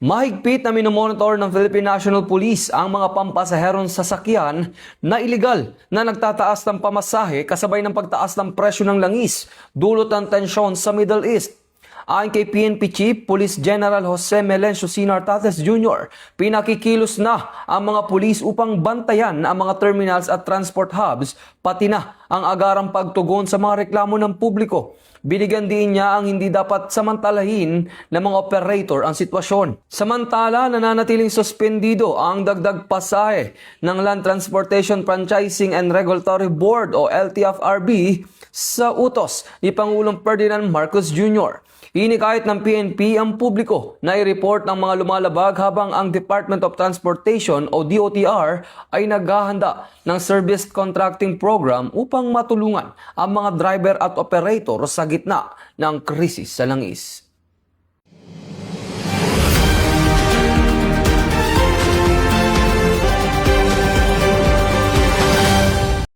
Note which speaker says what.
Speaker 1: Mahigpit na minomonitor ng Philippine National Police ang mga pampasaherong sasakyan na iligal na nagtataas ng pamasahe kasabay ng pagtaas ng presyo ng langis, dulot ng tensyon sa Middle East. Ayon kay PNP Chief Police General Jose Melencio Sinartates Jr., pinakikilos na ang mga pulis upang bantayan ang mga terminals at transport hubs, pati na ang agarang pagtugon sa mga reklamo ng publiko. Binigyan din niya ang hindi dapat samantalahin ng mga operator ang sitwasyon. Samantala, nananatiling suspendido ang dagdag pasahe ng Land Transportation Franchising and Regulatory Board o LTFRB sa utos ni Pangulong Ferdinand Marcos Jr. Hinikayat ng PNP ang publiko na i-report ng mga lumalabag habang ang Department of Transportation o DOTR ay naghahanda ng service contracting program upang matulungan ang mga driver at operator sa gitna ng krisis sa langis.